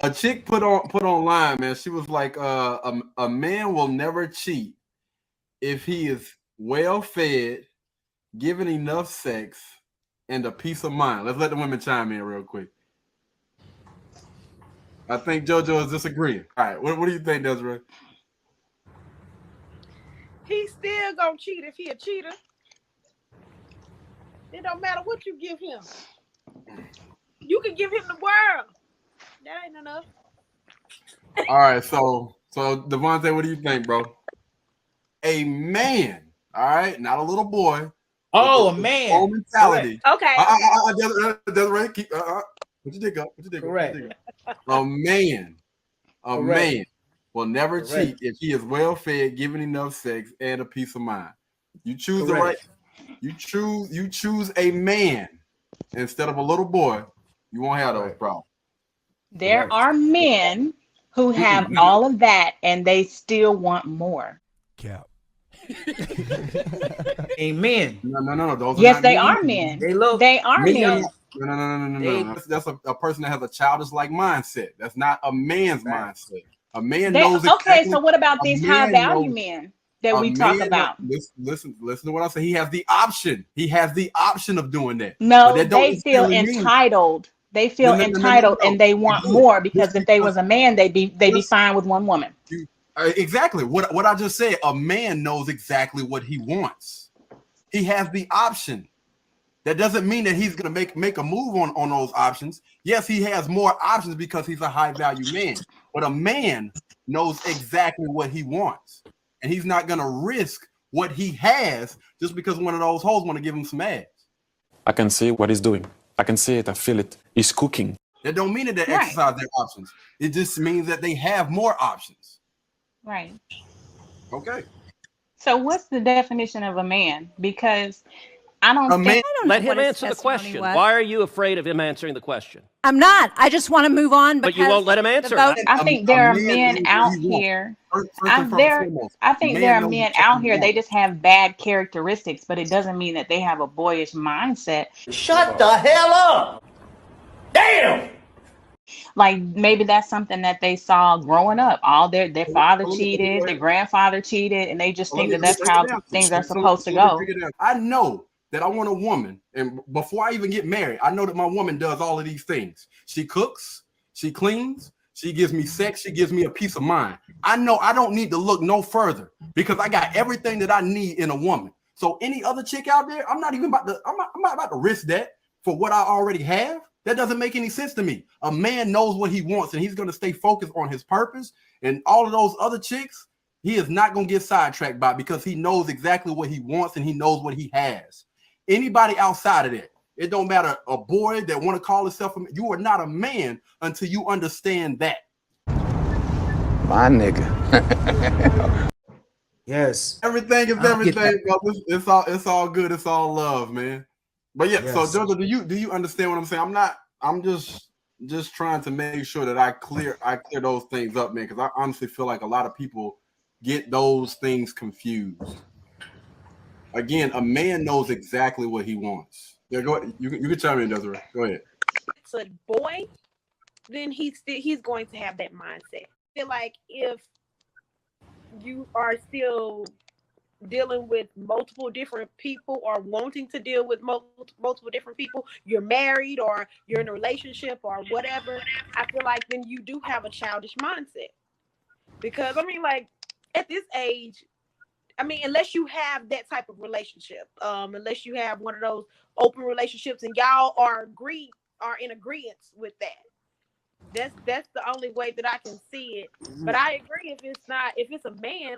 A chick put online, man. She was like, a man will never cheat if he is well fed, given enough sex, and a peace of mind. Let's let the women chime in real quick. I think JoJo is disagreeing. All right, what do you think, Desiree? He's still gonna cheat if he a cheater. It don't matter what you give him. You can give him the world. That ain't enough. All right, so Devontae, what do you think, bro? A man, all right, not a little boy. Oh, a man. Mentality. Okay. Desiree, keep. Put your dick up. Put your dick Correct. up. A man will never cheat if he is well fed, given enough sex, and a peace of mind. You choose the right. You choose a man instead of a little boy. You won't have those problems. There are men who have all of that and they still want more. Cap. Amen. No. Those yes, they are men. They are men. No. That's a person that has a childish-like mindset. That's not a man's mindset. A man knows. Okay, so what about these high-value men that we talk about? Listen to what I say. He has the option. He has the option of doing that. No, they feel entitled. They feel entitled and they want more because if they was a man, they'd be fine with one woman. Exactly. What I just said. A man knows exactly what he wants. He has the option. That doesn't mean that he's gonna make a move on those options. Yes, he has more options because he's a high value man. But a man knows exactly what he wants, and he's not gonna risk what he has just because one of those hoes want to give him some ass. I can see what he's doing. I can see it. I feel it. He's cooking. That don't mean that they exercise their options. It just means that they have more options. Right. Okay. So what's the definition of a man? Because I don't think... Let him answer the question. Why are you afraid of him answering the question? I'm not. I just want to move on. But you won't let him answer. I think there are men out here. I think there are men out here. They just have bad characteristics, but it doesn't mean that they have a boyish mindset. Shut the hell up! Damn! Like maybe that's something that they saw growing up. All their father cheated, their grandfather cheated, and they just think that that's how things are supposed to go. I know that I want a woman, and before I even get married, I know that my woman does all of these things. She cooks, she cleans, she gives me sex, she gives me a peace of mind. I know I don't need to look no further because I got everything that I need in a woman. So any other chick out there, I'm not about to risk that for what I already have. That doesn't make any sense to me. A man knows what he wants, and he's going to stay focused on his purpose. And all of those other chicks, he is not going to get sidetracked by because he knows exactly what he wants and he knows what he has. Anybody outside of that, it don't matter. A boy that want to call himself, you are not a man until you understand that. My nigga. Yes. Everything is everything, bro. It's all good. It's all love, man. But yeah, yes. So Jojo, do you understand what I'm saying? I'm just trying to make sure that I clear those things up, man, because I honestly feel like a lot of people get those things confused. Again, a man knows exactly what he wants. Yeah, go ahead. You can chime in, Desiree. Go ahead. It's a boy, then he's going to have that mindset. I feel like if you are still dealing with multiple different people or wanting to deal with multiple different people, you're married or you're in a relationship or whatever, I feel like then you do have a childish mindset. Because I mean, like at this age, I mean, unless you have that type of relationship, unless you have one of those open relationships and y'all are in agreement with that. That's the only way that I can see it. But I agree, if it's a man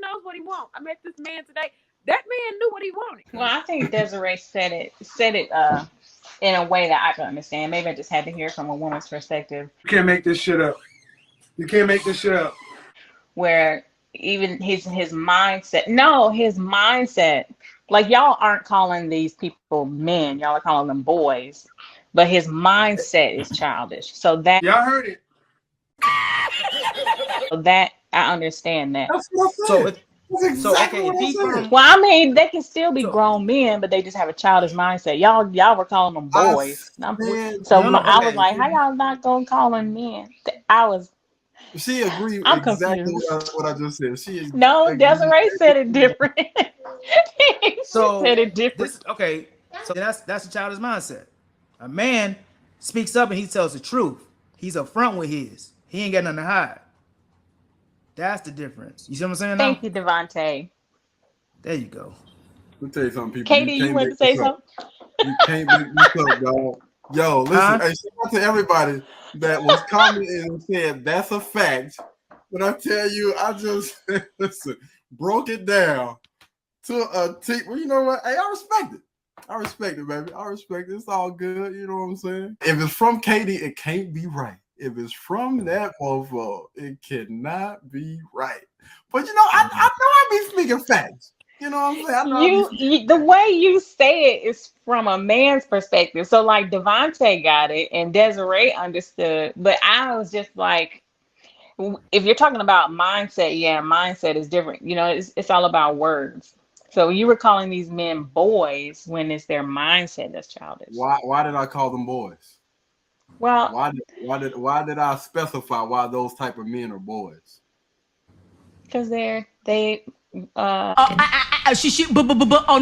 knows what he wants. I met this man today. That man knew what he wanted. Well, I think Desiree said it in a way that I can understand. Maybe I just had to hear from a woman's perspective. You can't make this shit up. You can't make this shit up. Where even his mindset. No, his mindset. Like y'all aren't calling these people men. Y'all are calling them boys. But his mindset is childish. So that y'all heard it. So that I understand that. That's what I said. Well, I mean, they can still be grown men, but they just have a childish mindset. Y'all were calling them boys. I was like, how y'all not gonna call them men? I was. She agreed I'm exactly confused. what I just said. She No, agreed. Desiree said it different. She So said it different. this okay. So that's a childish mindset. A man speaks up and he tells the truth. He's upfront with his. He ain't got nothing to hide. That's the difference. You see what I'm saying now? Thank you, Devontae. There you go. Let me tell you something, people. Katie, You you can't want make to say this up. something? You can't make this up, dog. Yo, listen, Huh? hey, shout out to everybody that was commenting and said that's a fact. But I tell you, I just listen, broke it down to a T. Well, you know what? Hey, I respect it. I respect it, baby. I respect it. It's all good. You know what I'm saying? If it's from Katie, it can't be right. If it's from that mofo, it cannot be right. But you know, I know I be speaking facts. You know what I'm saying? I know You the way you say it is from a man's perspective. So like Devontae got it and Desiree understood, but I was just like, if you're talking about mindset, yeah, mindset is different. You know, it's all about words. So you were calling these men boys when it's their mindset that's childish. why did I call them boys? Well, Why did I specify why those type of men are boys? because they Oh,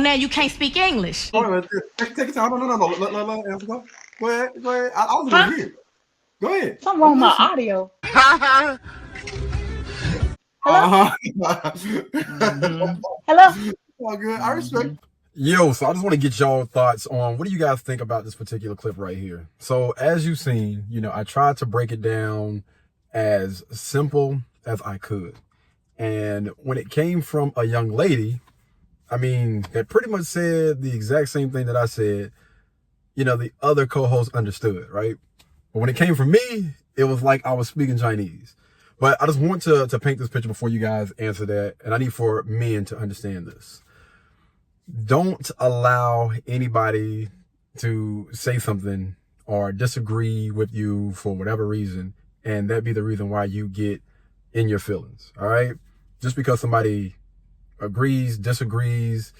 now you can't speak English. Take your time. No. Let answer. Go ahead. I was huh? gonna hear it. Go ahead. Something wrong with my audio. Hello? Hello? All good. I respect. Yo, so I just want to get y'all thoughts on what do you guys think about this particular clip right here. So as you've seen, you know, I tried to break it down as simple as I could. And when it came from a young lady, I mean, that pretty much said the exact same thing that I said, you know, the other co-host understood, right? But when it came from me, it was like I was speaking Chinese. But I just want to paint this picture before you guys answer that. And I need for men to understand this. Don't allow anybody to say something or disagree with you for whatever reason, and that be the reason why you get in your feelings. All right, just because somebody agrees, disagrees,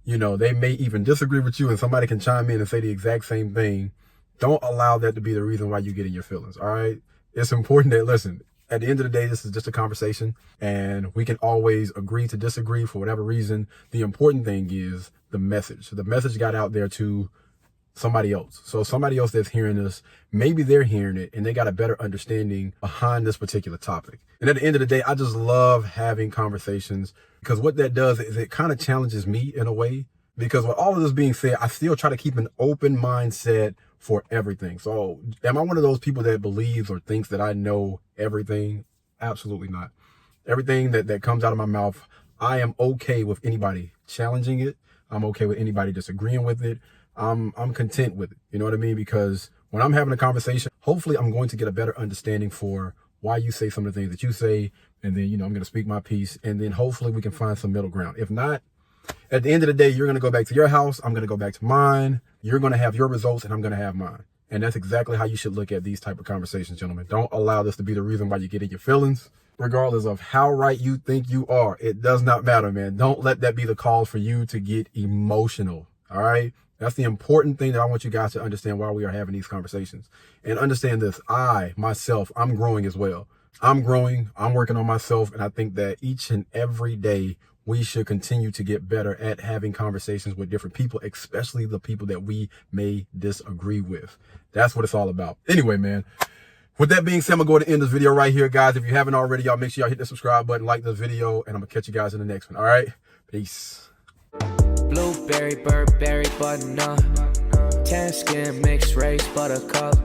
you know, they may even disagree with you and somebody can chime in and say the exact same thing. Don't allow that to be the reason why you get in your feelings. All right, it's important that, listen, at the end of the day, this is just a conversation and we can always agree to disagree for whatever reason. The important thing is the message. The message got out there to somebody else. So somebody else that's hearing this, maybe they're hearing it and they got a better understanding behind this particular topic. And at the end of the day, I just love having conversations because what that does is it kind of challenges me in a way, because with all of this being said, I still try to keep an open mindset for everything. So am I one of those people that believes or thinks that I know everything? Absolutely not. Everything that comes out of my mouth, I am okay with anybody challenging it. I'm okay with anybody disagreeing with it. I'm content with it. You know what I mean? Because when I'm having a conversation, hopefully I'm going to get a better understanding for why you say some of the things that you say. And then, you know, I'm going to speak my piece and then hopefully we can find some middle ground. If not, at the end of the day, you're going to go back to your house. I'm going to go back to mine. You're going to have your results and I'm going to have mine. And that's exactly how you should look at these type of conversations, gentlemen. Don't allow this to be the reason why you get in your feelings, regardless of how right you think you are. It does not matter, man. Don't let that be the cause for you to get emotional. All right. That's the important thing that I want you guys to understand while we are having these conversations. And understand this, I'm growing as well. I'm growing, I'm working on myself. And I think that each and every day we should continue to get better at having conversations with different people, especially the people that we may disagree with. That's what it's all about. Anyway, man, with that being said, I'm going to end this video right here, guys. If you haven't already, y'all make sure y'all hit the subscribe button, like this video, and I'm going to catch you guys in the next one. All right? Peace. Blueberry, Burberry, button-up, tan skin, mixed race, buttercup,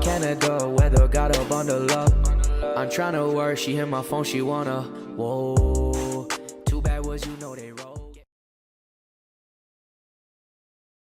Canada weather, got a bundle up. I'm trying to work, she hit my phone, she wanna, whoa, too bad was you know they roll.